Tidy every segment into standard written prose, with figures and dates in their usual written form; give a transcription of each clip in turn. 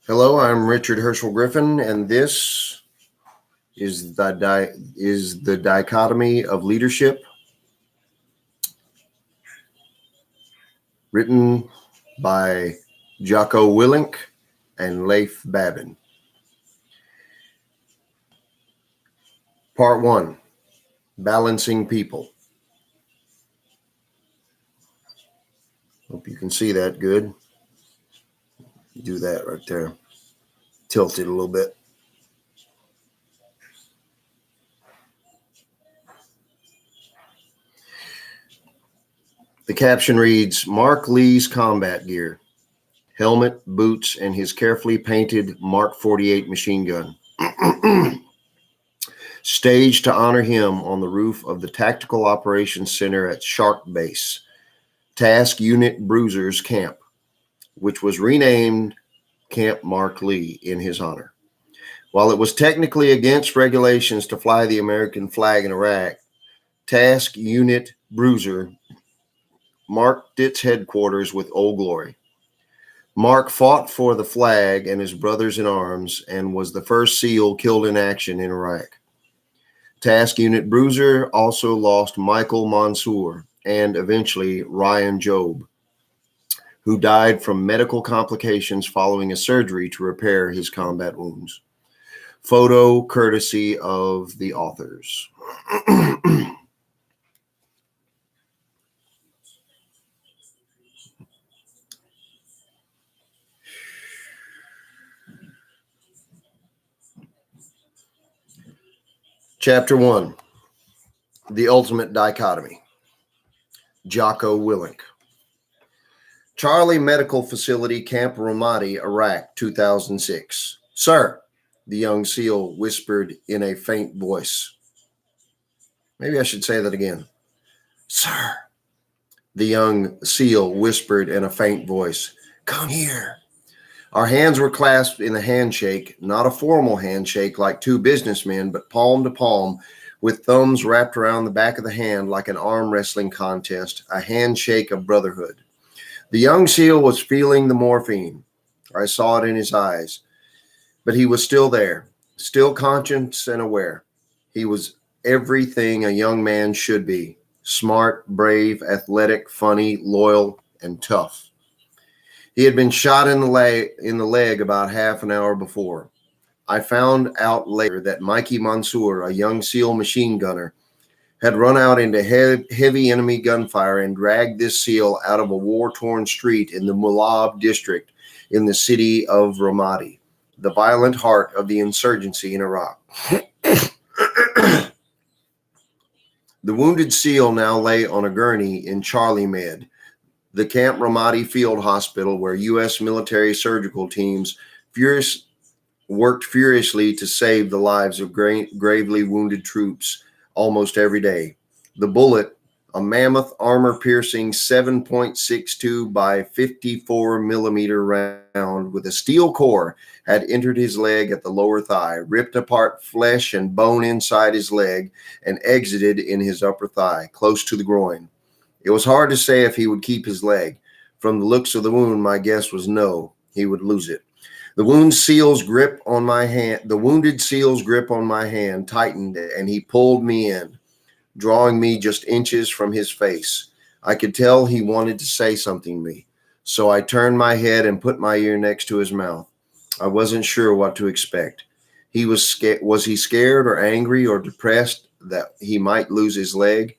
Hello, I'm Richard Herschel Griffin, and this is the Dichotomy of Leadership, written by Jocko Willink and Leif Babin. Part 1, Balancing People. Hope you can see that good. Do that right there. Tilt it a little bit. The caption reads, Mark Lee's combat gear, helmet, boots, and his carefully painted Mark 48 machine gun. Staged to honor him on the roof of the Tactical Operations Center at Shark Base, Task Unit Bruiser's Camp, which was renamed Camp Mark Lee in his honor. While it was technically against regulations to fly the American flag in Iraq, Task Unit Bruiser marked its headquarters with Old Glory. Mark fought for the flag and his brothers in arms and was the first SEAL killed in action in Iraq. Task Unit Bruiser also lost Michael Mansour and eventually Ryan Job, who died from medical complications following a surgery to repair his combat wounds. Photo courtesy of the authors. Chapter 1, The Ultimate Dichotomy. Jocko Willink. Charlie Medical Facility, Camp Ramadi, Iraq, 2006. Sir, the young SEAL whispered in a faint voice. Maybe I should say that again. Sir, the young SEAL whispered in a faint voice. Come here. Our hands were clasped in a handshake, not a formal handshake like two businessmen, but palm to palm, with thumbs wrapped around the back of the hand like an arm wrestling contest, a handshake of brotherhood. The young SEAL was feeling the morphine. I saw it in his eyes. But he was still there, still conscious and aware. He was everything a young man should be: smart, brave, athletic, funny, loyal, and tough. He had been shot in the leg about half an hour before. I found out later that Mikey Mansour, a young SEAL machine gunner, had run out into heavy enemy gunfire and dragged this SEAL out of a war-torn street in the Mulab district in the city of Ramadi, the violent heart of the insurgency in Iraq. The wounded SEAL now lay on a gurney in Charlie Med, the Camp Ramadi Field Hospital, where U.S. military surgical teams worked furiously to save the lives of gravely wounded troops almost every day. The bullet, a mammoth armor-piercing 7.62 by 54 millimeter round with a steel core, had entered his leg at the lower thigh, ripped apart flesh and bone inside his leg, and exited in his upper thigh, close to the groin. It was hard to say if he would keep his leg. From the looks of the wound, my guess was no, he would lose it. The wounded SEAL's grip on my hand tightened, and he pulled me in, drawing me just inches from his face. I could tell he wanted to say something to me, so I turned my head and put my ear next to his mouth. I wasn't sure what to expect. Was he scared or angry or depressed that he might lose his leg?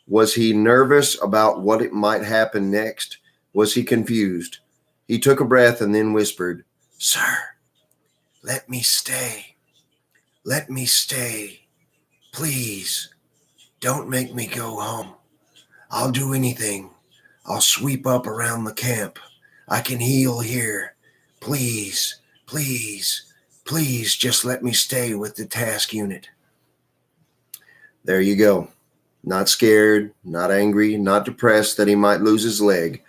Was he nervous about what it might happen next? Was he confused? He took a breath and then whispered, Sir, let me stay. Let me stay. Please, don't make me go home. I'll do anything. I'll sweep up around the camp. I can heal here. Please, please, please just let me stay with the task unit. There you go. Not scared, not angry, not depressed that he might lose his leg,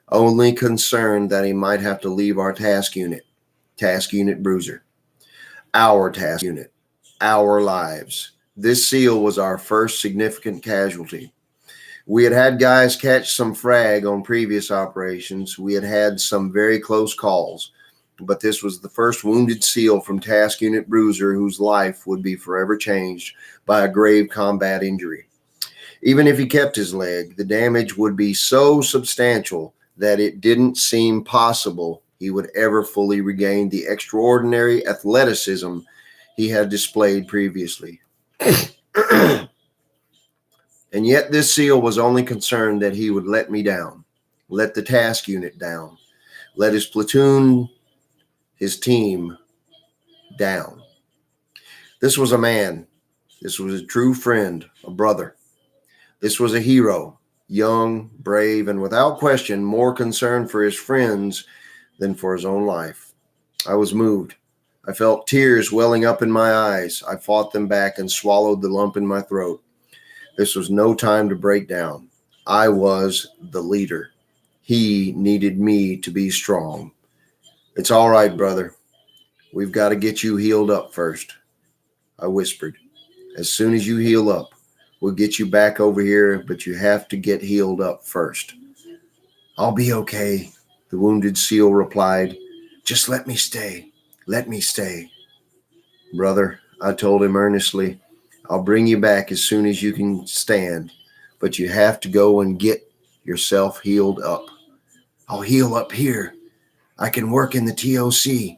only concerned that he might have to leave our task unit Bruiser, our task unit, our lives. This SEAL was our first significant casualty. We had had guys catch some frag on previous operations. We had had some very close calls. but this was the first wounded SEAL from Task Unit Bruiser whose life would be forever changed by a grave combat injury. Even if he kept his leg, the damage would be so substantial that it didn't seem possible he would ever fully regain the extraordinary athleticism he had displayed previously. And yet this SEAL was only concerned that he would let me down, let the task unit down, let his platoon, his team down. This was a man. This was a true friend, a brother. This was a hero, young, brave, and without question more concerned for his friends than for his own life. I was moved. I felt tears welling up in my eyes. I fought them back and swallowed the lump in my throat. This was no time to break down. I was the leader. He needed me to be strong. It's all right, brother. We've got to get you healed up first, I whispered. As soon as you heal up, we'll get you back over here, but you have to get healed up first. I'll be okay, the wounded SEAL replied. Just let me stay. Let me stay. Brother, I told him earnestly, I'll bring you back as soon as you can stand, but you have to go and get yourself healed up. I'll heal up here. I can work in the TOC,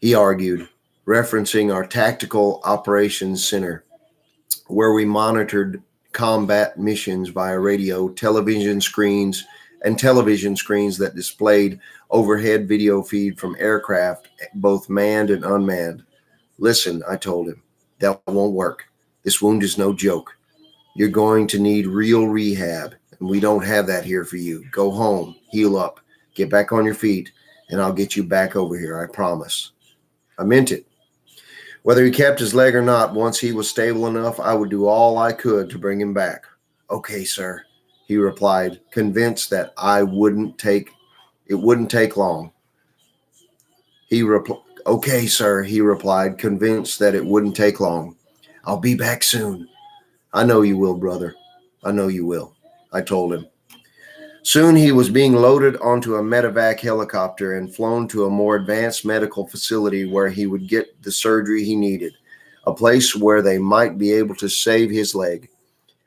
he argued, referencing our Tactical Operations Center, where we monitored combat missions via radio, television screens that displayed overhead video feed from aircraft, both manned and unmanned. Listen, I told him, that won't work. This wound is no joke. You're going to need real rehab, and we don't have that here for you. Go home, heal up, get back on your feet, and I'll get you back over here, I promise. I meant it. Whether he kept his leg or not, once he was stable enough, I would do all I could to bring him back. Okay, sir, he replied, convinced that it wouldn't take long. Okay, sir, he replied, convinced that it wouldn't take long. I'll be back soon. I know you will, brother. I know you will, I told him. Soon he was being loaded onto a medevac helicopter and flown to a more advanced medical facility where he would get the surgery he needed, a place where they might be able to save his leg.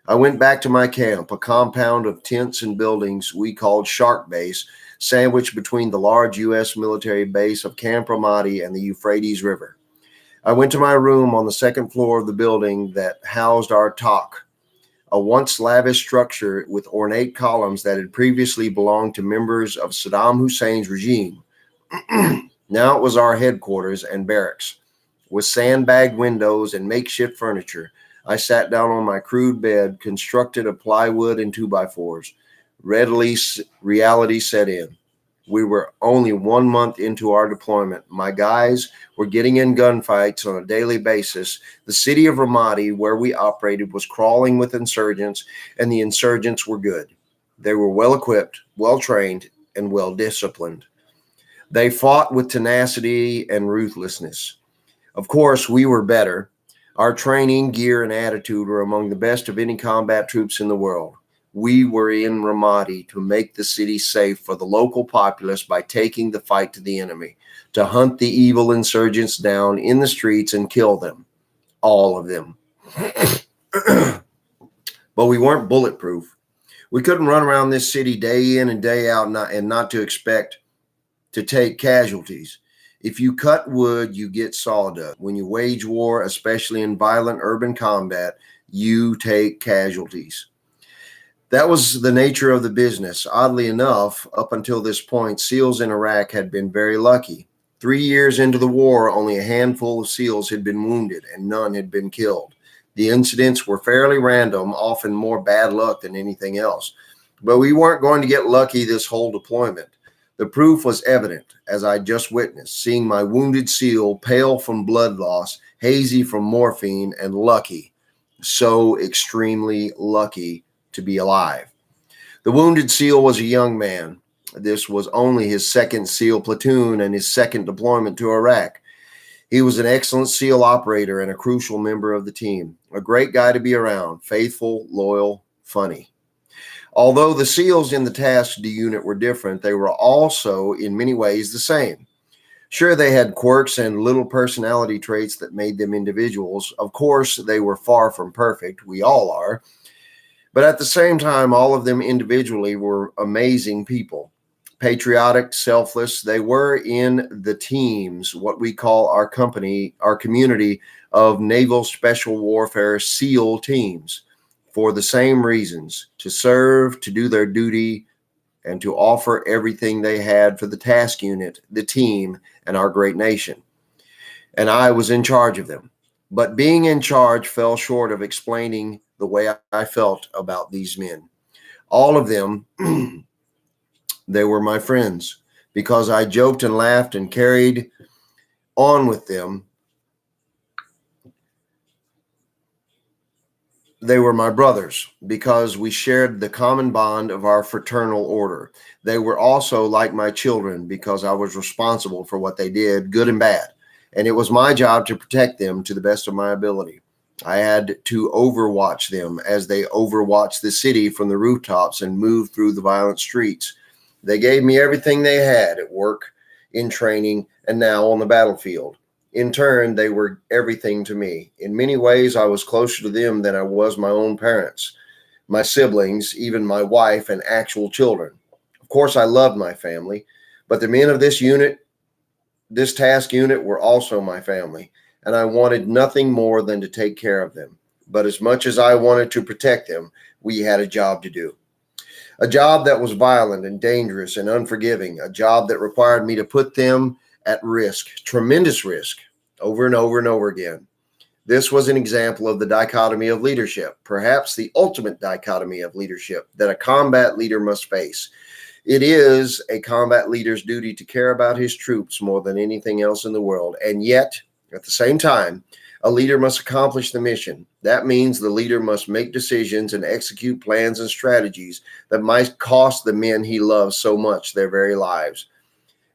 I went back to my camp, a compound of tents and buildings we called Shark Base, sandwiched between the large U.S. military base of Camp Ramadi and the Euphrates River. I went to my room on the second floor of the building that housed our TOC, a once lavish structure with ornate columns that had previously belonged to members of Saddam Hussein's regime. Now it was our headquarters and barracks. With sandbagged windows and makeshift furniture, I sat down on my crude bed, constructed of plywood and 2x4s. Readily, reality set in. We were only 1 month into our deployment. My guys were getting in gunfights on a daily basis. The city of Ramadi, where we operated, was crawling with insurgents, and the insurgents were good. They were well equipped, well trained, and well disciplined. They fought with tenacity and ruthlessness. Of course, we were better. Our training, gear, and attitude were among the best of any combat troops in the world. We were in Ramadi to make the city safe for the local populace by taking the fight to the enemy, to hunt the evil insurgents down in the streets and kill them, all of them. But we weren't bulletproof. We couldn't run around this city day in and day out and not to expect to take casualties. If you cut wood, you get sawdust. When you wage war, especially in violent urban combat, you take casualties. That was the nature of the business. Oddly enough, up until this point, SEALs in Iraq had been very lucky. 3 years into the war, only a handful of SEALs had been wounded and none had been killed. The incidents were fairly random, often more bad luck than anything else. But we weren't going to get lucky this whole deployment. The proof was evident, as I just witnessed, seeing my wounded SEAL pale from blood loss, hazy from morphine, and lucky, so extremely lucky to be alive. The wounded SEAL was a young man. This was only his second SEAL platoon and his second deployment to Iraq. He was an excellent SEAL operator and a crucial member of the team. A great guy to be around, faithful, loyal, funny. Although the SEALs in the task unit were different, they were also in many ways the same. Sure, they had quirks and little personality traits that made them individuals. Of course, they were far from perfect. We all are. But at the same time, all of them individually were amazing people. Patriotic, selfless. They were in the teams, what we call our community of Naval Special Warfare SEAL teams, for the same reasons: to serve, to do their duty, and to offer everything they had for the task unit, the team, and our great nation. And I was in charge of them. But being in charge fell short of explaining the way I felt about these men. All of them, they were my friends because I joked and laughed and carried on with them. They were my brothers because we shared the common bond of our fraternal order. They were also like my children because I was responsible for what they did, good and bad. And it was my job to protect them to the best of my ability. I had to overwatch them as they overwatched the city from the rooftops and moved through the violent streets. They gave me everything they had at work, in training, and now on the battlefield. In turn, they were everything to me. In many ways, I was closer to them than I was my own parents, my siblings, even my wife, and actual children. Of course, I loved my family, but the men of this task unit, were also my family, and I wanted nothing more than to take care of them. But as much as I wanted to protect them, we had a job to do. A job that was violent and dangerous and unforgiving, a job that required me to put them at risk, tremendous risk, over and over and over again. This was an example of the dichotomy of leadership, perhaps the ultimate dichotomy of leadership that a combat leader must face. It is a combat leader's duty to care about his troops more than anything else in the world. And yet, at the same time, a leader must accomplish the mission. That means the leader must make decisions and execute plans and strategies that might cost the men he loves so much their very lives.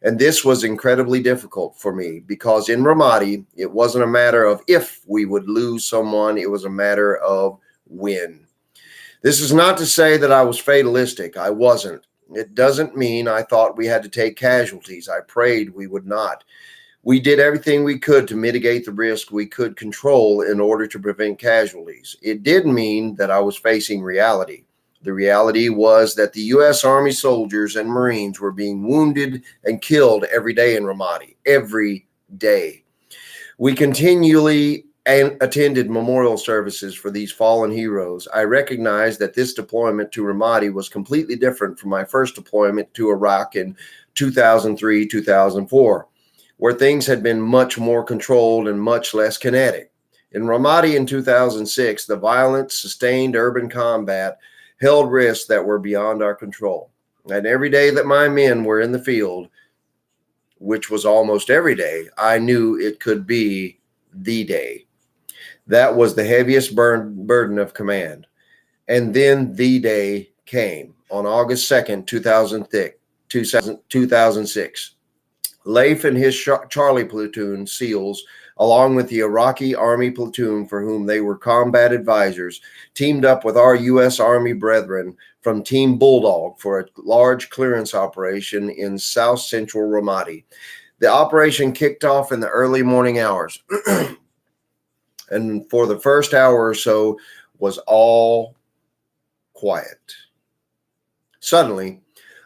And this was incredibly difficult for me because in Ramadi, it wasn't a matter of if we would lose someone, it was a matter of when. This is not to say that I was fatalistic. I wasn't. It doesn't mean I thought we had to take casualties. I prayed we would not. We did everything we could to mitigate the risk we could control in order to prevent casualties. It did mean that I was facing reality. The reality was that the U.S. Army soldiers and Marines were being wounded and killed every day in Ramadi, every day. We continually attended memorial services for these fallen heroes. I recognized that this deployment to Ramadi was completely different from my first deployment to Iraq in 2003-2004, where things had been much more controlled and much less kinetic. In Ramadi in 2006, the violent, sustained urban combat held risks that were beyond our control. And every day that my men were in the field, which was almost every day, I knew it could be the day. That was the heaviest burden of command. And then the day came on August 2nd, 2006. Leif and his Charlie platoon SEALs, along with the Iraqi Army platoon for whom they were combat advisors, teamed up with our U.S. Army brethren from Team Bulldog for a large clearance operation in south central Ramadi. The operation kicked off in the early morning hours, and for the first hour or so was all quiet. Suddenly,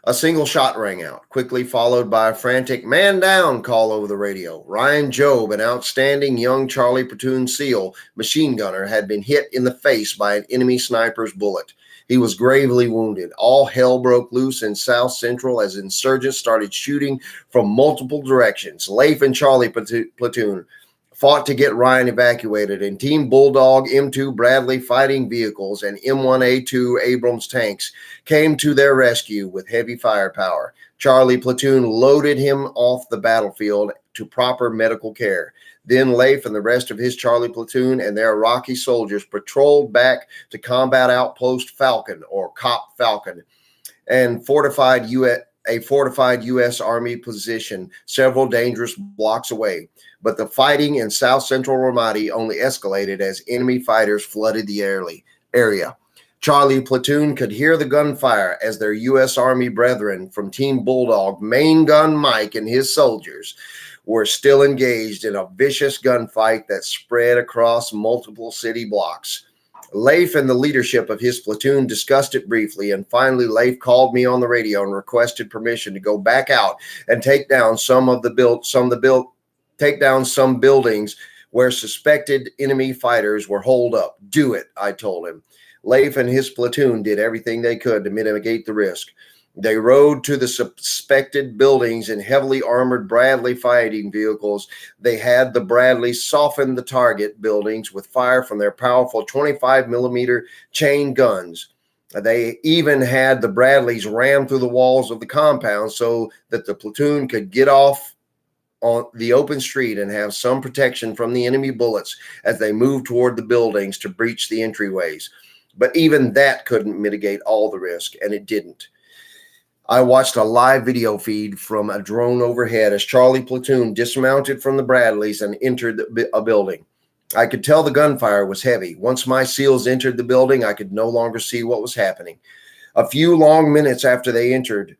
a single shot rang out, quickly followed by a frantic "man down" call over the radio. Ryan Job, an outstanding young Charlie platoon SEAL machine gunner, had been hit in the face by an enemy sniper's bullet. He was gravely wounded. All hell broke loose in South Central as insurgents started shooting from multiple directions. Leif and Charlie platoon fought to get Ryan evacuated, and Team Bulldog, M2 Bradley fighting vehicles, and M1A2 Abrams tanks came to their rescue with heavy firepower. Charlie platoon loaded him off the battlefield to proper medical care. Then Leif and the rest of his Charlie platoon and their Iraqi soldiers patrolled back to combat outpost Falcon, or Cop Falcon, and a fortified U.S. Army position several dangerous blocks away. But the fighting in south central Ramadi only escalated as enemy fighters flooded the area. Charlie platoon could hear the gunfire as their U.S. Army brethren from Team Bulldog, main gun Mike and his soldiers, were still engaged in a vicious gunfight that spread across multiple city blocks. Leif and the leadership of his platoon discussed it briefly, and finally Leif called me on the radio and requested permission to go back out and take down some buildings where suspected enemy fighters were holed up. Do it, I told him. Leif and his platoon did everything they could to mitigate the risk. They rode to the suspected buildings in heavily armored Bradley fighting vehicles. They had the Bradleys soften the target buildings with fire from their powerful 25 millimeter chain guns. They even had the Bradleys ram through the walls of the compound so that the platoon could get off on the open street and have some protection from the enemy bullets as they moved toward the buildings to breach the entryways. But even that couldn't mitigate all the risk, and it didn't. I watched a live video feed from a drone overhead as Charlie platoon dismounted from the Bradleys and entered a building. I could tell the gunfire was heavy. Once my SEALs entered the building, I could no longer see what was happening. A few long minutes after they entered,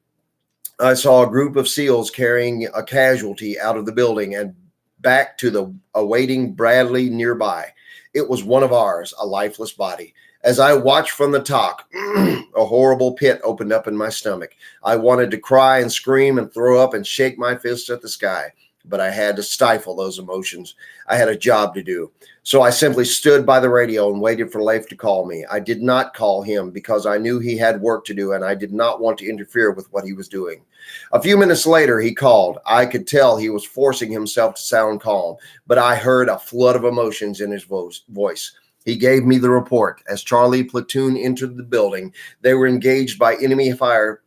I saw a group of SEALs carrying a casualty out of the building and back to the awaiting Bradley nearby. It was one of ours, a lifeless body. As I watched from the top, a horrible pit opened up in my stomach. I wanted to cry and scream and throw up and shake my fists at the sky, but I had to stifle those emotions. I had a job to do. So I simply stood by the radio and waited for Leif to call me. I did not call him because I knew he had work to do and I did not want to interfere with what he was doing. A few minutes later, he called. I could tell he was forcing himself to sound calm, but I heard a flood of emotions in his voice. He gave me the report. As Charlie platoon entered the building, they were engaged by enemy fighters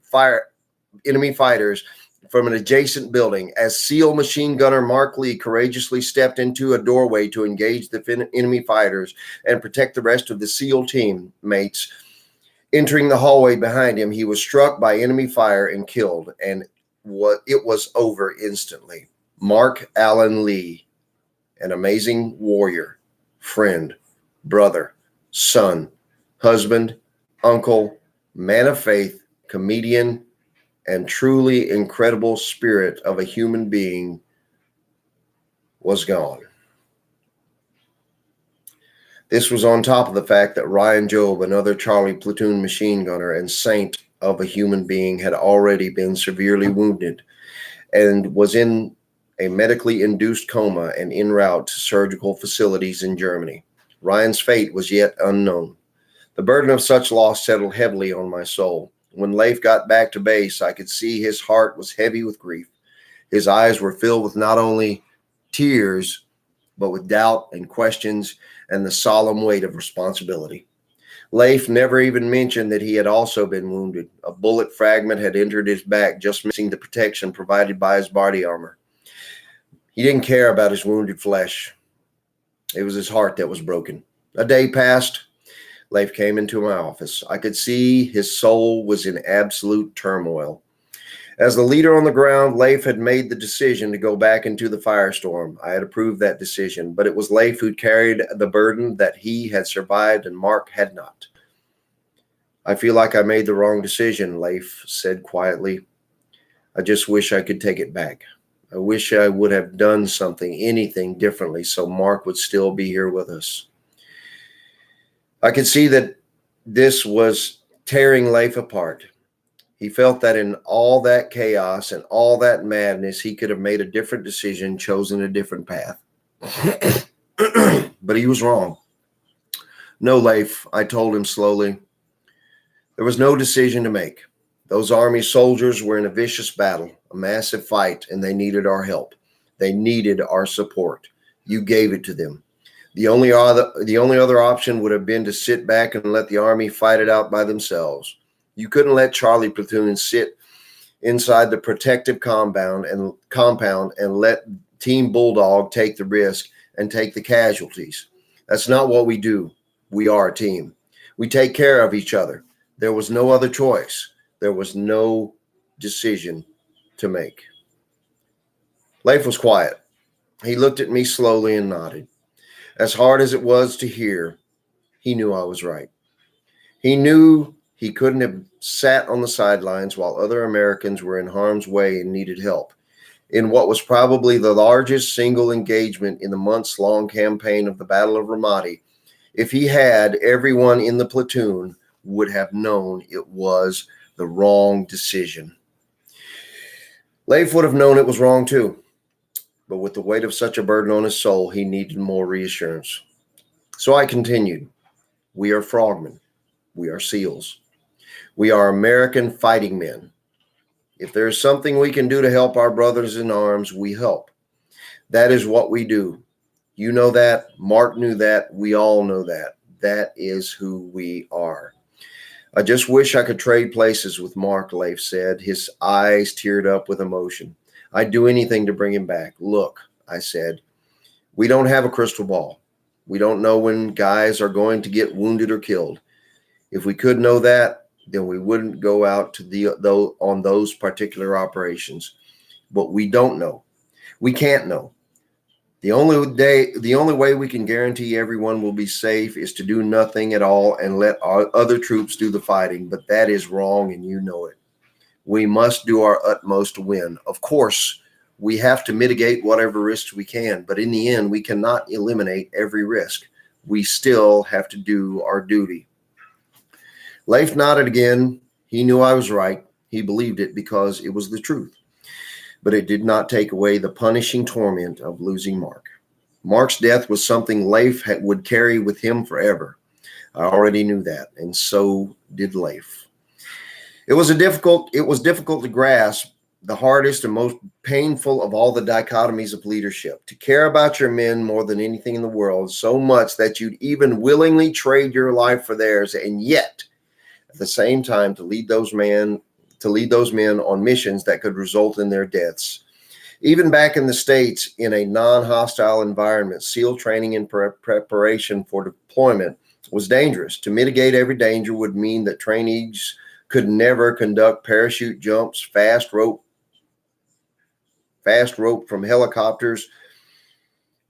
from an adjacent building. As SEAL machine gunner Mark Lee courageously stepped into a doorway to engage the enemy fighters and protect the rest of the SEAL teammates, entering the hallway behind him, he was struck by enemy fire and killed, and it was over instantly. Mark Allen Lee, an amazing warrior, friend, brother, son, husband, uncle, man of faith, comedian, and truly incredible spirit of a human being, was gone. This was on top of the fact that Ryan Job, another Charlie platoon machine gunner and saint of a human being, had already been severely wounded and was in a medically induced coma and en route to surgical facilities in Germany. Ryan's fate was yet unknown. The burden of such loss settled heavily on my soul. When Leif got back to base, I could see his heart was heavy with grief. His eyes were filled with not only tears, but with doubt and questions and the solemn weight of responsibility. Leif never even mentioned that he had also been wounded. A bullet fragment had entered his back, just missing the protection provided by his body armor. He didn't care about his wounded flesh. It was his heart that was broken. A day passed. Leif came into my office. I could see his soul was in absolute turmoil. As the leader on the ground, Leif had made the decision to go back into the firestorm. I had approved that decision, but it was Leif who carried the burden that he had survived and Mark had not. I feel like I made the wrong decision, Leif said quietly. I just wish I could take it back. I wish I would have done anything differently so Mark would still be here with us. I could see that this was tearing Leif apart. He felt that in all that chaos and all that madness, he could have made a different decision, chosen a different path. But he was wrong. No, Leif, I told him slowly. There was no decision to make. Those Army soldiers were in a vicious battle, a massive fight, and they needed our help. They needed our support. You gave it to them. The only other option would have been to sit back and let the Army fight it out by themselves. You couldn't let Charlie platoon sit inside the protective compound and let Team Bulldog take the risk and take the casualties. That's not what we do. We are a team. We take care of each other. There was no other choice. There was no decision to make. Leif was quiet. He looked at me slowly and nodded. As hard as it was to hear, he knew I was right. He knew he couldn't have sat on the sidelines while other Americans were in harm's way and needed help. In what was probably the largest single engagement in the months-long campaign of the Battle of Ramadi, if he had, everyone in the platoon would have known it was the wrong decision. Leif would have known it was wrong too, but with the weight of such a burden on his soul, he needed more reassurance. So I continued. We are frogmen. We are SEALs. We are American fighting men. If there is something we can do to help our brothers in arms, we help. That is what we do. You know that. Mark knew that. We all know that. That is who we are. I just wish I could trade places with Mark, Leif said, his eyes teared up with emotion. I'd do anything to bring him back. Look, I said, we don't have a crystal ball. We don't know when guys are going to get wounded or killed. If we could know that, then we wouldn't go out on those particular operations. But we don't know. We can't know. The only way we can guarantee everyone will be safe is to do nothing at all and let our other troops do the fighting. But that is wrong, and you know it. We must do our utmost to win. Of course, we have to mitigate whatever risks we can, but in the end, we cannot eliminate every risk. We still have to do our duty. Leif nodded again. He knew I was right. He believed it because it was the truth. But it did not take away the punishing torment of losing Mark. Mark's death was something Leif would carry with him forever. I already knew that, and so did Leif. It was difficult to grasp, the hardest and most painful of all the dichotomies of leadership. To care about your men more than anything in the world, so much that you'd even willingly trade your life for theirs, and yet, at the same time, to lead those men on missions that could result in their deaths. Even back in the States, in a non-hostile environment, SEAL training and preparation for deployment was dangerous. To mitigate every danger would mean that trainees could never conduct parachute jumps, fast rope from helicopters,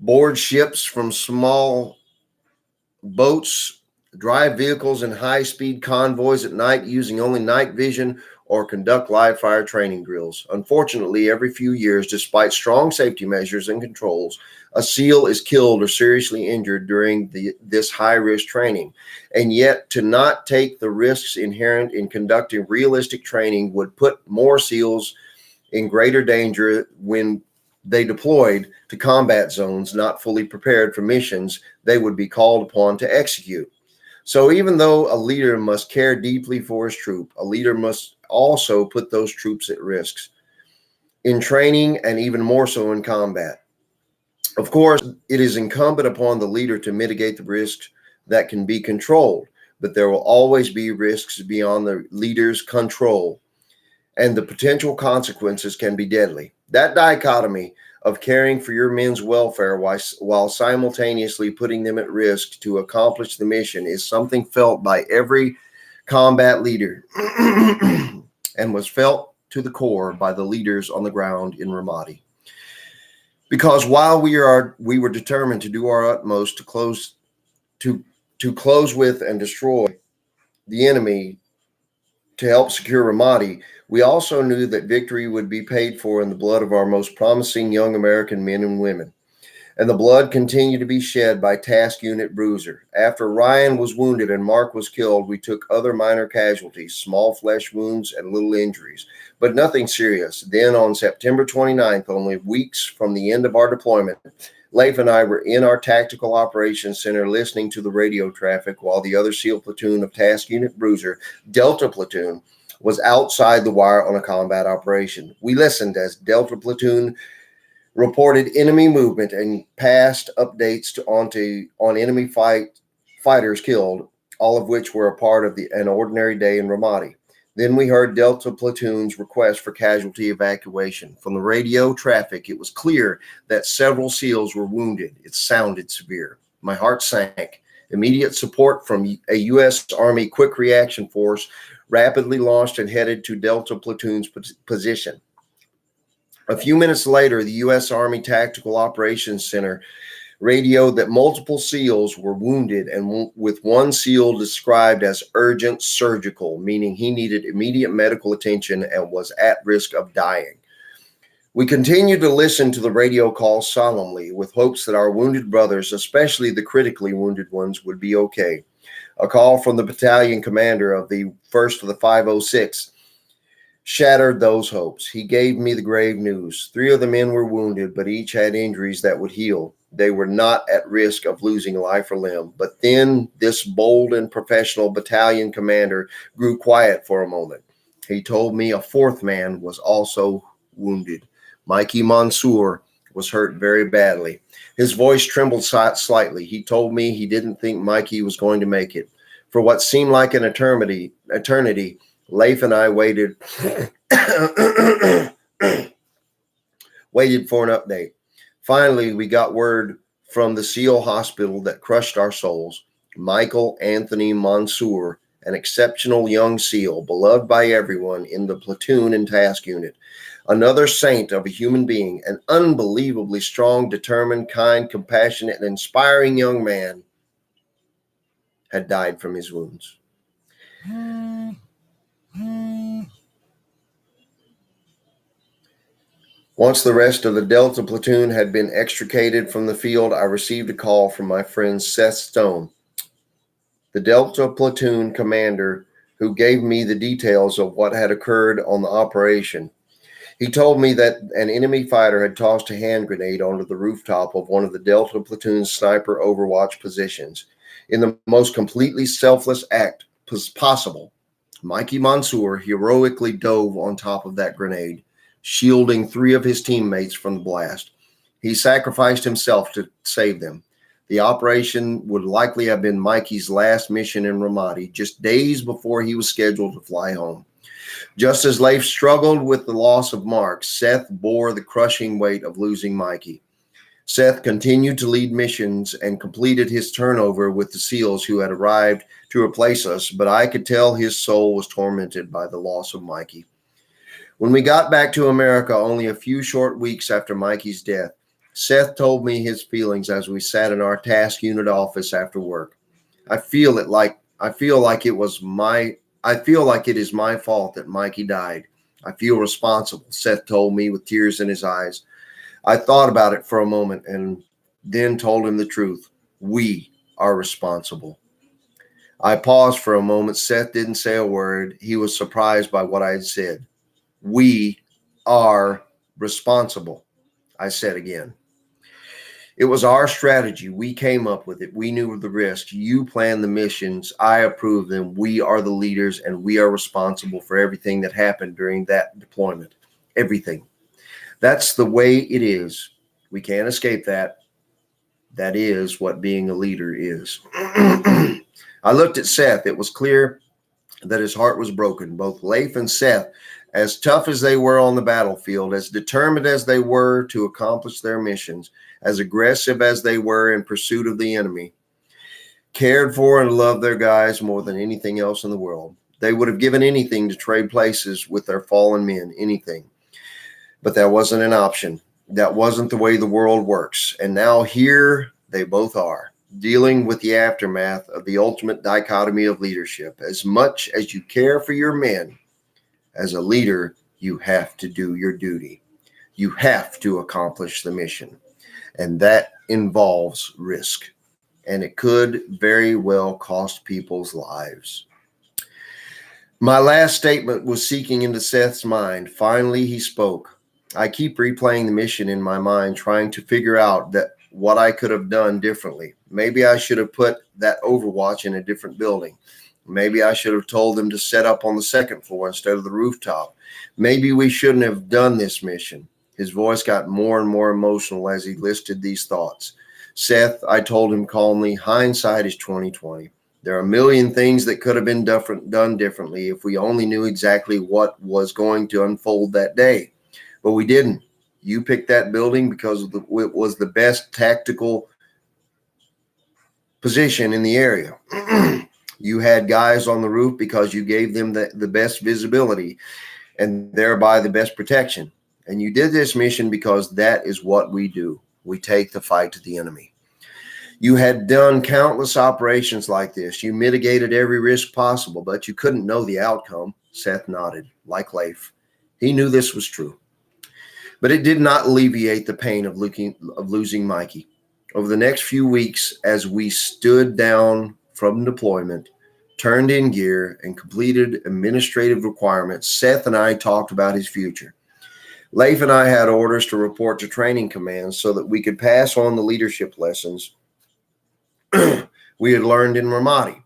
board ships from small boats, drive vehicles in high-speed convoys at night using only night vision, or conduct live fire training drills. Unfortunately, every few years, despite strong safety measures and controls, a SEAL is killed or seriously injured during this high-risk training. And yet, to not take the risks inherent in conducting realistic training would put more SEALs in greater danger when they deployed to combat zones not fully prepared for missions they would be called upon to execute. So even though a leader must care deeply for his troop, a leader must also put those troops at risks in training and even more so in combat. Of course, it is incumbent upon the leader to mitigate the risks that can be controlled, but there will always be risks beyond the leader's control, and the potential consequences can be deadly. That dichotomy of caring for your men's welfare while simultaneously putting them at risk to accomplish the mission is something felt by every combat leader and was felt to the core by the leaders on the ground in Ramadi. Because while we were determined to do our utmost to close with and destroy the enemy to help secure Ramadi, we also knew that victory would be paid for in the blood of our most promising young American men and women. And the blood continued to be shed by Task Unit Bruiser. After Ryan was wounded and Mark was killed, we took other minor casualties, small flesh wounds and little injuries, but nothing serious. Then on September 29th, only weeks from the end of our deployment, Leif and I were in our tactical operations center listening to the radio traffic while the other SEAL platoon of Task Unit Bruiser, Delta Platoon, was outside the wire on a combat operation. We listened as Delta Platoon reported enemy movement and passed updates on enemy fighters killed, all of which were a part of an ordinary day in Ramadi. Then we heard Delta Platoon's request for casualty evacuation. From the radio traffic, it was clear that several SEALs were wounded. It sounded severe. My heart sank. Immediate support from a U.S. Army Quick Reaction Force rapidly launched and headed to Delta Platoon's position. A few minutes later, the U.S. Army Tactical Operations Center radioed that multiple SEALs were wounded, and with one SEAL described as urgent surgical, meaning he needed immediate medical attention and was at risk of dying. We continued to listen to the radio call solemnly with hopes that our wounded brothers, especially the critically wounded ones, would be okay. A call from the battalion commander of the 1st of the 506 shattered those hopes. He gave me the grave news. 3 of the men were wounded, but each had injuries that would heal. They were not at risk of losing life or limb. But then this bold and professional battalion commander grew quiet for a moment. He told me a 4th man was also wounded. Mikey Mansour was hurt very badly. His voice trembled slightly. He told me he didn't think Mikey was going to make it. For what seemed like an eternity, Leif and I waited waited for an update. Finally, we got word from the SEAL hospital that crushed our souls. Michael Anthony Mansour, an exceptional young SEAL, beloved by everyone in the platoon and task unit. Another saint of a human being, an unbelievably strong, determined, kind, compassionate, and inspiring young man, had died from his wounds. Once the rest of the Delta platoon had been extricated from the field, I received a call from my friend Seth Stone, the Delta platoon commander, who gave me the details of what had occurred on the operation. He told me that an enemy fighter had tossed a hand grenade onto the rooftop of one of the Delta platoon's sniper overwatch positions. In the most completely selfless act possible, Mikey Mansour heroically dove on top of that grenade, shielding 3 of his teammates from the blast. He sacrificed himself to save them. The operation would likely have been Mikey's last mission in Ramadi, just days before he was scheduled to fly home. Just as Leif struggled with the loss of Mark, Seth bore the crushing weight of losing Mikey. Seth continued to lead missions and completed his turnover with the SEALs who had arrived to replace us, but I could tell his soul was tormented by the loss of Mikey. When we got back to America only a few short weeks after Mikey's death, Seth told me his feelings as we sat in our task unit office after work. I feel like it is my fault that Mikey died. I feel responsible, Seth told me with tears in his eyes. I thought about it for a moment and then told him the truth. We are responsible. I paused for a moment. Seth didn't say a word. He was surprised by what I had said. We are responsible, I said again. It was our strategy. We came up with it. We knew the risks. You planned the missions. I approved them. We are the leaders, and we are responsible for everything that happened during that deployment. Everything. That's the way it is. We can't escape that. That is what being a leader is. I looked at Seth. It was clear that his heart was broken. Both Leif and Seth, as tough as they were on the battlefield, as determined as they were to accomplish their missions, as aggressive as they were in pursuit of the enemy, cared for and loved their guys more than anything else in the world. They would have given anything to trade places with their fallen men, anything. But that wasn't an option. That wasn't the way the world works. And now here they both are, dealing with the aftermath of the ultimate dichotomy of leadership. As much as you care for your men, as a leader, you have to do your duty. You have to accomplish the mission. And that involves risk. And it could very well cost people's lives. My last statement was seeking into Seth's mind. Finally, he spoke. I keep replaying the mission in my mind, trying to figure out that what I could have done differently. Maybe I should have put that overwatch in a different building. Maybe I should have told them to set up on the 2nd floor instead of the rooftop. Maybe we shouldn't have done this mission. His voice got more and more emotional as he listed these thoughts. Seth, I told him calmly, hindsight is 20/20. There are a million things that could have been done differently if we only knew exactly what was going to unfold that day. But we didn't. You picked that building because it was the best tactical position in the area. You had guys on the roof because you gave them the best visibility and thereby the best protection. And you did this mission because that is what we do. We take the fight to the enemy. You had done countless operations like this. You mitigated every risk possible, but you couldn't know the outcome. Seth nodded, like Leif. He knew this was true. But it did not alleviate the pain of losing Mikey. Over the next few weeks, as we stood down from deployment, turned in gear, and completed administrative requirements, Seth and I talked about his future. Leif and I had orders to report to training commands so that we could pass on the leadership lessons we had learned in Ramadi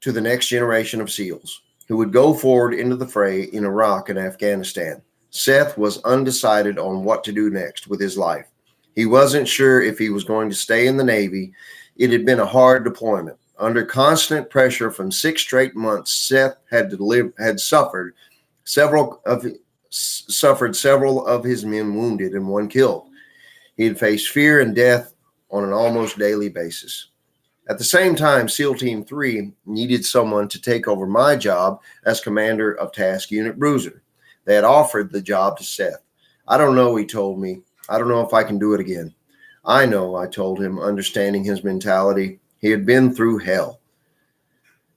to the next generation of SEALs who would go forward into the fray in Iraq and Afghanistan. Seth was undecided on what to do next with his life. He wasn't sure if he was going to stay in the Navy. It had been a hard deployment. Under constant pressure from 6 straight months, Seth had suffered several of his men wounded and one killed. He had faced fear and death on an almost daily basis. At the same time, SEAL Team 3 needed someone to take over my job as commander of Task Unit Bruiser. They had offered the job to Seth. I don't know, he told me. I don't know if I can do it again. I know, I told him, understanding his mentality. He had been through hell.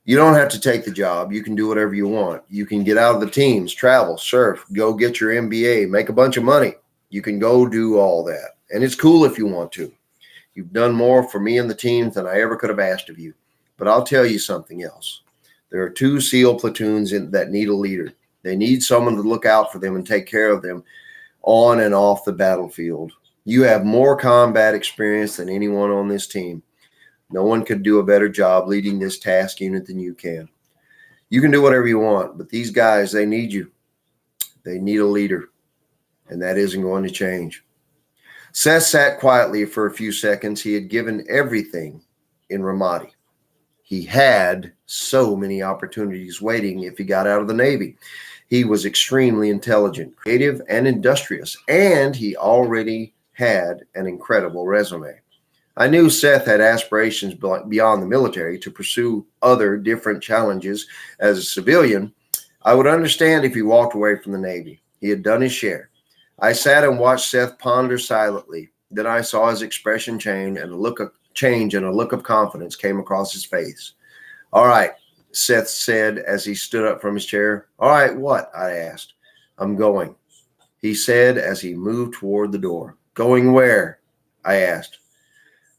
You don't have to take the job. You can do whatever you want. You can get out of the teams, travel, surf, go get your MBA, make a bunch of money. You can go do all that. And it's cool if you want to. You've done more for me and the teams than I ever could have asked of you. But I'll tell you something else. There are 2 SEAL platoons that need a leader. They need someone to look out for them and take care of them on and off the battlefield. You have more combat experience than anyone on this team. No one could do a better job leading this task unit than you can. You can do whatever you want, but these guys, they need you. They need a leader, and that isn't going to change. Seth sat quietly for a few seconds. He had given everything in Ramadi. He had so many opportunities waiting if he got out of the Navy. He was extremely intelligent, creative, and industrious, and he already had an incredible resume. I knew Seth had aspirations beyond the military to pursue other different challenges as a civilian. I would understand if he walked away from the Navy. He had done his share. I sat and watched Seth ponder silently. Then I saw his expression change and a look of confidence came across his face. All right, Seth said as he stood up from his chair. All right, what? I asked. I'm going, he said as he moved toward the door. Going where? I asked.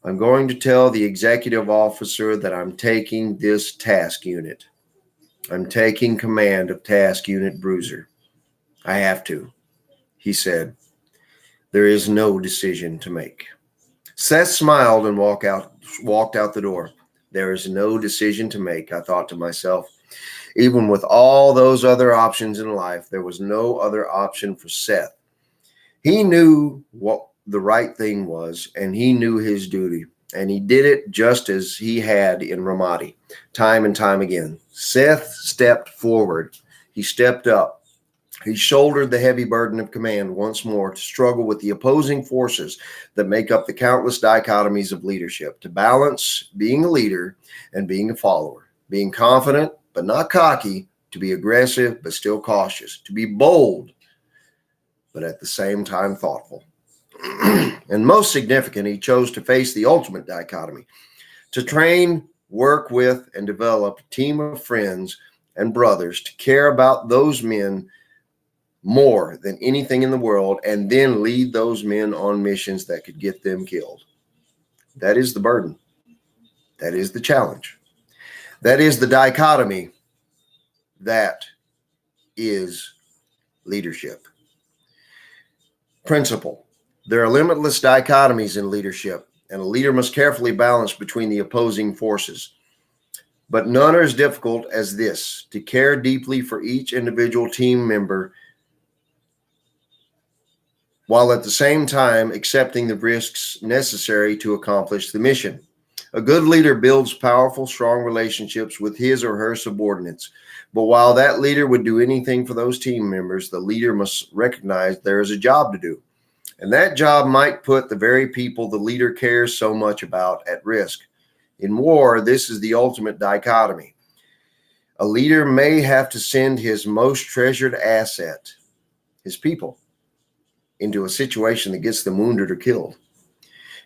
I'm going to tell the executive officer that I'm taking this task unit. I'm taking command of Task Unit Bruiser. I have to, he said. There is no decision to make. Seth smiled and walked out the door. There is no decision to make, I thought to myself. Even with all those other options in life, there was no other option for Seth. He knew what the right thing was, and he knew his duty, and he did it just as he had in Ramadi, time and time again. Seth stepped forward. He stepped up. He shouldered the heavy burden of command once more to struggle with the opposing forces that make up the countless dichotomies of leadership, to balance being a leader and being a follower, being confident but not cocky, to be aggressive but still cautious, to be bold but at the same time thoughtful. And most significant, he chose to face the ultimate dichotomy, to train, work with, and develop a team of friends and brothers to care about those men more than anything in the world, and then lead those men on missions that could get them killed. That is the burden. That is the challenge. That is the dichotomy. That is leadership. Principle. There are limitless dichotomies in leadership, and a leader must carefully balance between the opposing forces. But none are as difficult as this: to care deeply for each individual team member while at the same time accepting the risks necessary to accomplish the mission. A good leader builds powerful, strong relationships with his or her subordinates. But while that leader would do anything for those team members, the leader must recognize there is a job to do. And that job might put the very people the leader cares so much about at risk. In war, this is the ultimate dichotomy. A leader may have to send his most treasured asset, his people, into a situation that gets them wounded or killed.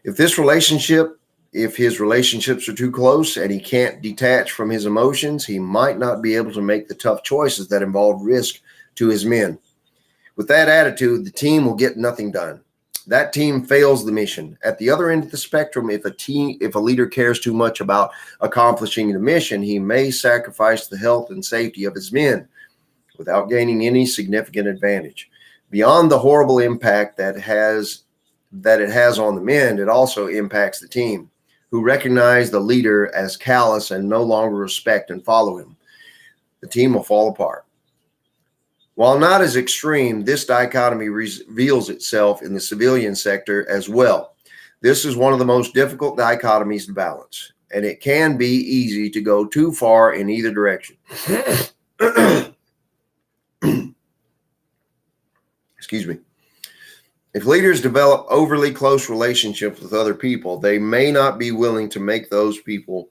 If his relationships are too close and he can't detach from his emotions, he might not be able to make the tough choices that involve risk to his men. With that attitude, the team will get nothing done. That team fails the mission. At the other end of the spectrum, if a leader cares too much about accomplishing the mission, he may sacrifice the health and safety of his men without gaining any significant advantage. Beyond the horrible impact that it has on the men, it also impacts the team, who recognize the leader as callous and no longer respect and follow him. The team will fall apart. While not as extreme, this dichotomy reveals itself in the civilian sector as well. This is one of the most difficult dichotomies to balance, and it can be easy to go too far in either direction. Excuse me. If leaders develop overly close relationships with other people, they may not be willing to make those people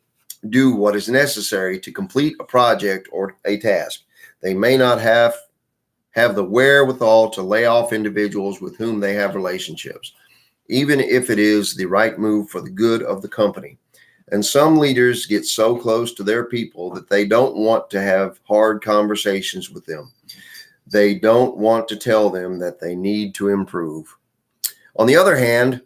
do what is necessary to complete a project or a task. They may not have the wherewithal to lay off individuals with whom they have relationships, even if it is the right move for the good of the company. And some leaders get so close to their people that they don't want to have hard conversations with them. They don't want to tell them that they need to improve. On the other hand,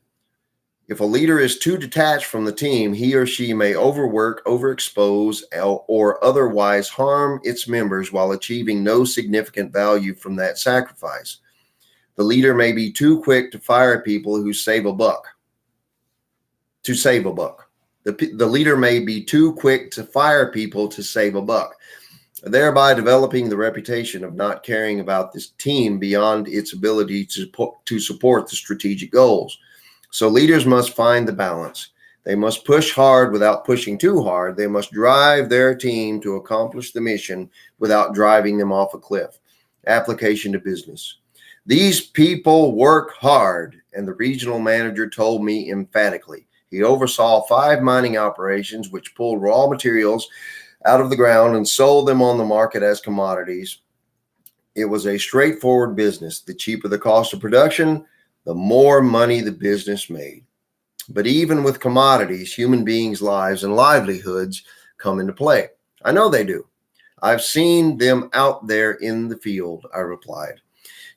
if a leader is too detached from the team, he or she may overwork, overexpose, or otherwise harm its members while achieving no significant value from that sacrifice. The leader may be too quick to fire people who save a buck. The leader may be too quick to fire people to save a buck, thereby developing the reputation of not caring about this team beyond its ability to support the strategic goals. So leaders must find the balance. They must push hard without pushing too hard. They must drive their team to accomplish the mission without driving them off a cliff. Application to business. These people work hard, and the regional manager told me emphatically. He oversaw 5 mining operations which pulled raw materials out of the ground and sold them on the market as commodities. It was a straightforward business. The cheaper the cost of production, the more money the business made. But even with commodities, human beings' lives and livelihoods come into play. I know they do. I've seen them out there in the field, I replied.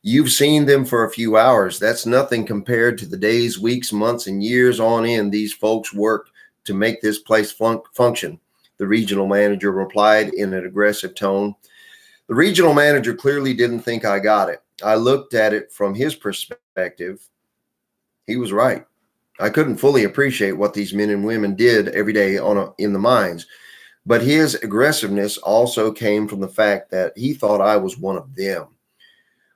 You've seen them for a few hours. That's nothing compared to the days, weeks, months, and years on end these folks work to make this place function, the regional manager replied in an aggressive tone. The regional manager clearly didn't think I got it. I looked at it from his perspective. He was right. I couldn't fully appreciate what these men and women did every day in the mines, but his aggressiveness also came from the fact that he thought I was one of them,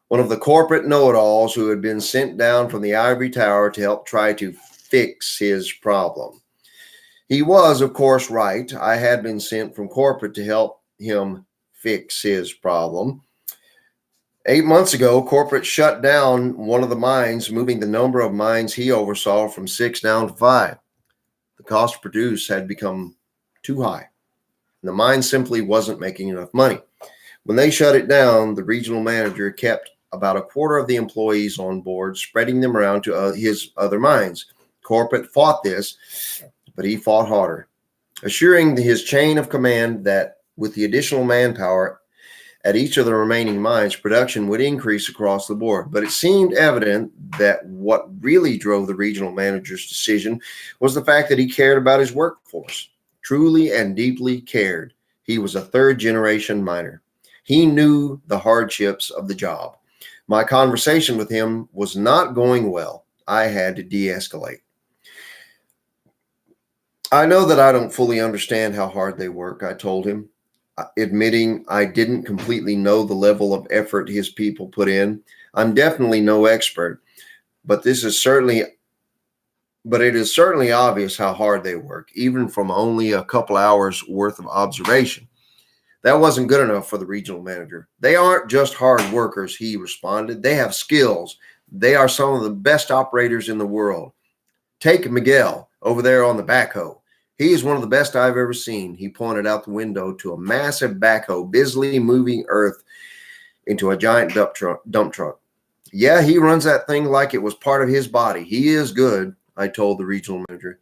one of the corporate know-it-alls who had been sent down from the ivory tower to help try to fix his problem. He was, of course, right. I had been sent from corporate to help him fix his problem. 8 months ago, corporate shut down one of the mines, moving the number of mines he oversaw from 6 down to 5. The cost to produce had become too high, and the mine simply wasn't making enough money. When they shut it down, the regional manager kept about a quarter of the employees on board, spreading them around to his other mines. Corporate fought this, but he fought harder, assuring his chain of command that with the additional manpower at each of the remaining mines, production would increase across the board. But it seemed evident that what really drove the regional manager's decision was the fact that he cared about his workforce, truly and deeply cared. He was a third-generation miner. He knew the hardships of the job. My conversation with him was not going well. I had to de-escalate. I know that I don't fully understand how hard they work, I told him, admitting I didn't completely know the level of effort his people put in. I'm definitely no expert, but it is certainly obvious how hard they work, even from only a couple hours worth of observation. That wasn't good enough for the regional manager. They aren't just hard workers, he responded. They have skills. They are some of the best operators in the world. Take Miguel over there on the backhoe. He is one of the best I've ever seen. He pointed out the window to a massive backhoe busily moving earth into a giant dump truck. Yeah, he runs that thing like it was part of his body. He is good, I told the regional manager.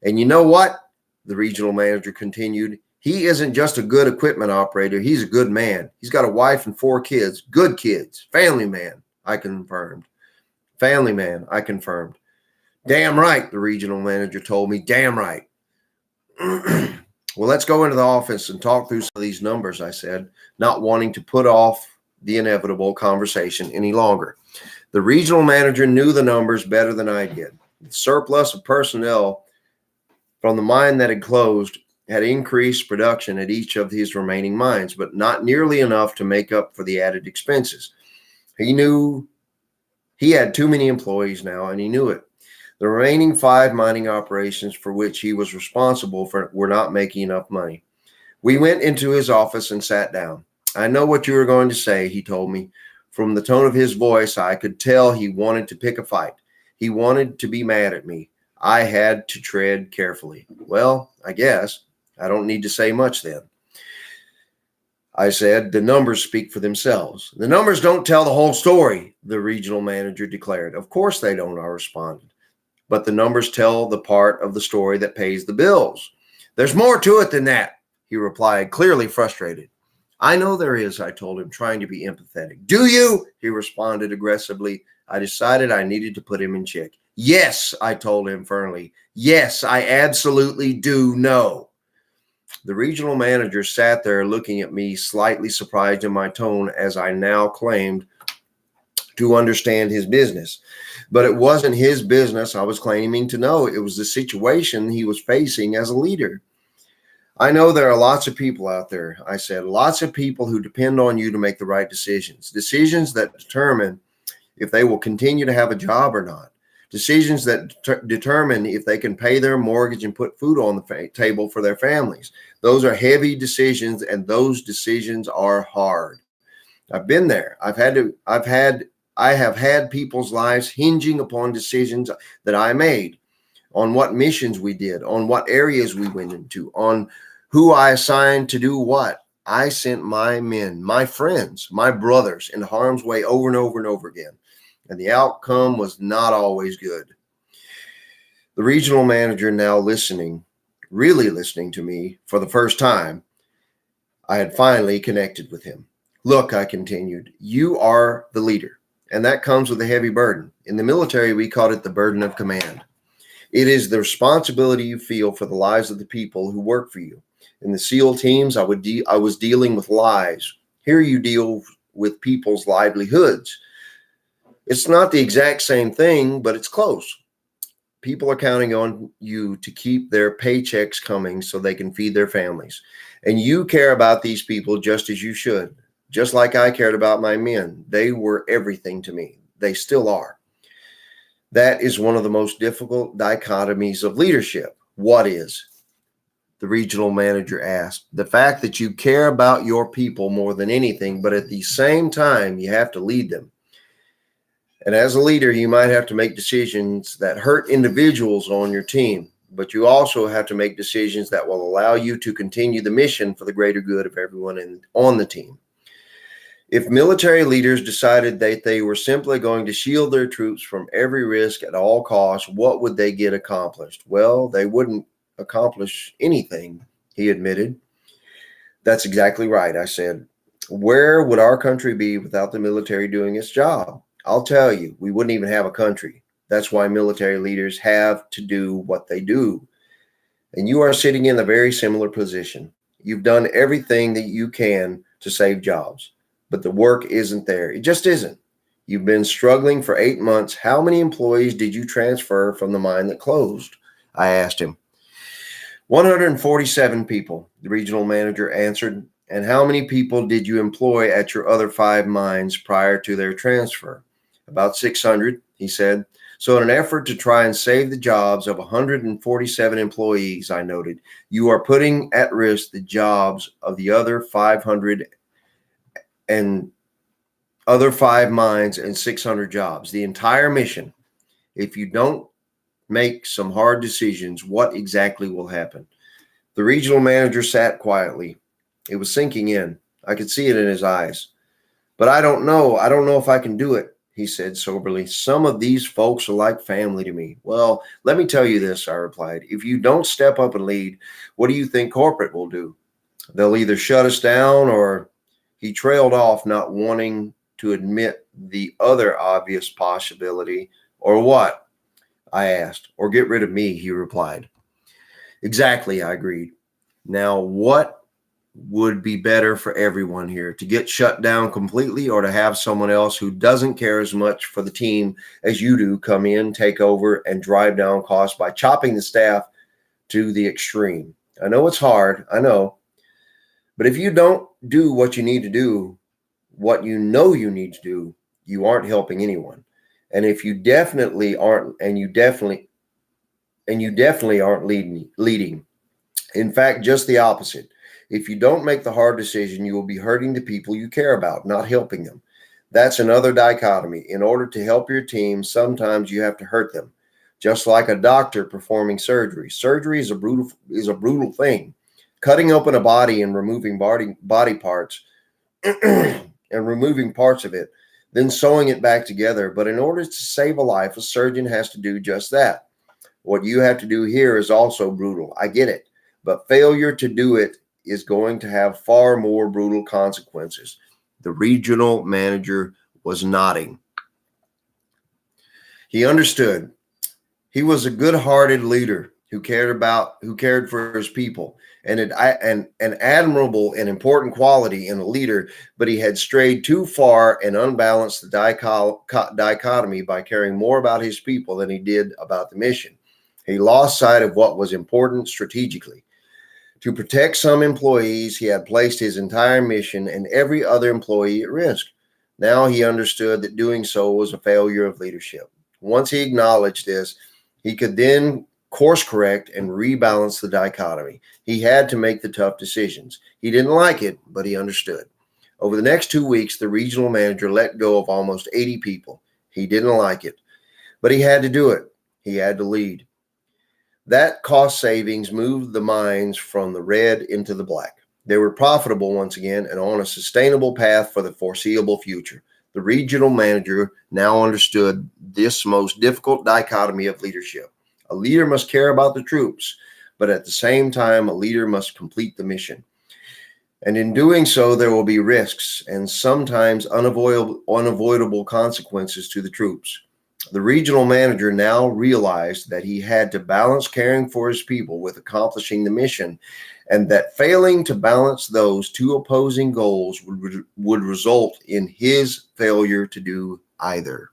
And you know what? The regional manager continued. He isn't just a good equipment operator. He's a good man. He's got a wife and 4 kids, good kids, family man. I confirmed. Family man, I confirmed. Damn right, the regional manager told me. Damn right. Well, let's go into the office and talk through some of these numbers, I said, not wanting to put off the inevitable conversation any longer. The regional manager knew the numbers better than I did. The surplus of personnel from the mine that had closed had increased production at each of his remaining mines, but not nearly enough to make up for the added expenses. He knew he had too many employees now, and he knew it. The remaining 5 mining operations for which he was responsible for were not making enough money. We went into his office and sat down. I know what you were going to say, he told me. From the tone of his voice, I could tell he wanted to pick a fight. He wanted to be mad at me. I had to tread carefully. Well, I guess I don't need to say much then. I said, the numbers speak for themselves. The numbers don't tell the whole story, the regional manager declared. Of course they don't, I responded. But the numbers tell the part of the story that pays the bills. There's more to it than that, he replied, clearly frustrated. I know there is, I told him, trying to be empathetic. Do you? He responded aggressively. I decided I needed to put him in check. Yes, I told him firmly. Yes, I absolutely do know. The regional manager sat there looking at me, slightly surprised in my tone, as I now claimed to understand his business. But it wasn't his business I was claiming to know. It was the situation he was facing as a leader. I know there are lots of people out there, I said, lots of people who depend on you to make the right decisions, decisions that determine if they will continue to have a job or not, decisions that determine if they can pay their mortgage and put food on the table for their families. Those are heavy decisions, and those decisions are hard. I've been there. I have had people's lives hinging upon decisions that I made, on what missions we did, on what areas we went into, on who I assigned to do what. I sent my men, my friends, my brothers into harm's way over and over and over again. And the outcome was not always good. The regional manager, now listening, really listening to me for the first time, I had finally connected with him. Look, I continued, you are the leader, and that comes with a heavy burden. In the military, we called it the burden of command. It is the responsibility you feel for the lives of the people who work for you. In the SEAL teams, I was dealing with lives. Here you deal with people's livelihoods. It's not the exact same thing, but it's close. People are counting on you to keep their paychecks coming so they can feed their families. And you care about these people just as you should. Just like I cared about my men. They were everything to me. They still are. That is one of the most difficult dichotomies of leadership. What is? The regional manager asked. The fact that you care about your people more than anything, but at the same time, you have to lead them. And as a leader, you might have to make decisions that hurt individuals on your team, but you also have to make decisions that will allow you to continue the mission for the greater good of everyone on the team. If military leaders decided that they were simply going to shield their troops from every risk at all costs, what would they get accomplished? Well, they wouldn't accomplish anything, he admitted. That's exactly right, I said. Where would our country be without the military doing its job? I'll tell you, we wouldn't even have a country. That's why military leaders have to do what they do. And you are sitting in a very similar position. You've done everything that you can to save jobs, but the work isn't there. It just isn't. You've been struggling for 8 months. How many employees did you transfer from the mine that closed? I asked him. 147 people, the regional manager answered. And how many people did you employ at your other 5 mines prior to their transfer? About 600, he said. So in an effort to try and save the jobs of 147 employees, I noted, you are putting at risk the jobs of the other 500 and other 5 mines and 600 jobs, the entire mission. If you don't make some hard decisions, what exactly will happen? The regional manager sat quietly. It was sinking in. I could see it in his eyes. But I don't know. I don't know if I can do it, he said soberly. Some of these folks are like family to me. Well, let me tell you this, I replied. If you don't step up and lead, what do you think corporate will do? They'll either shut us down or... He trailed off, not wanting to admit the other obvious possibility. Or what? I asked. Or get rid of me, he replied. Exactly, I agreed. Now, what would be better for everyone here? To get shut down completely, or to have someone else who doesn't care as much for the team as you do come in, take over, and drive down costs by chopping the staff to the extreme? I know it's hard, I know. But if you don't do what you need to do, what you know you need to do, you aren't helping anyone. And if you definitely aren't, and you definitely aren't leading. In fact, just the opposite. If you don't make the hard decision, you will be hurting the people you care about, not helping them. That's another dichotomy. In order to help your team, sometimes you have to hurt them. Just like a doctor performing surgery. Surgery is a brutal thing. Cutting open a body and removing body parts and removing parts of it, then sewing it back together. But in order to save a life, a surgeon has to do just that. What you have to do here is also brutal. I get it. But failure to do it is going to have far more brutal consequences. The regional manager was nodding. He understood. He was a good-hearted leader who cared for his people, and an admirable and important quality in a leader, but he had strayed too far and unbalanced the dichotomy by caring more about his people than he did about the mission. He lost sight of what was important strategically. To protect some employees, he had placed his entire mission and every other employee at risk. Now he understood that doing so was a failure of leadership. Once he acknowledged this, he could then course correct and rebalance the dichotomy. He had to make the tough decisions. He didn't like it, but he understood. Over the next 2 weeks, the regional manager let go of almost 80 people. He didn't like it, but he had to do it. He had to lead. That cost savings moved the mines from the red into the black. They were profitable once again and on a sustainable path for the foreseeable future. The regional manager now understood this most difficult dichotomy of leadership. A leader must care about the troops, but at the same time, a leader must complete the mission. And in doing so, there will be risks and sometimes unavoidable consequences to the troops. The regional manager now realized that he had to balance caring for his people with accomplishing the mission, and that failing to balance those two opposing goals would result in his failure to do either.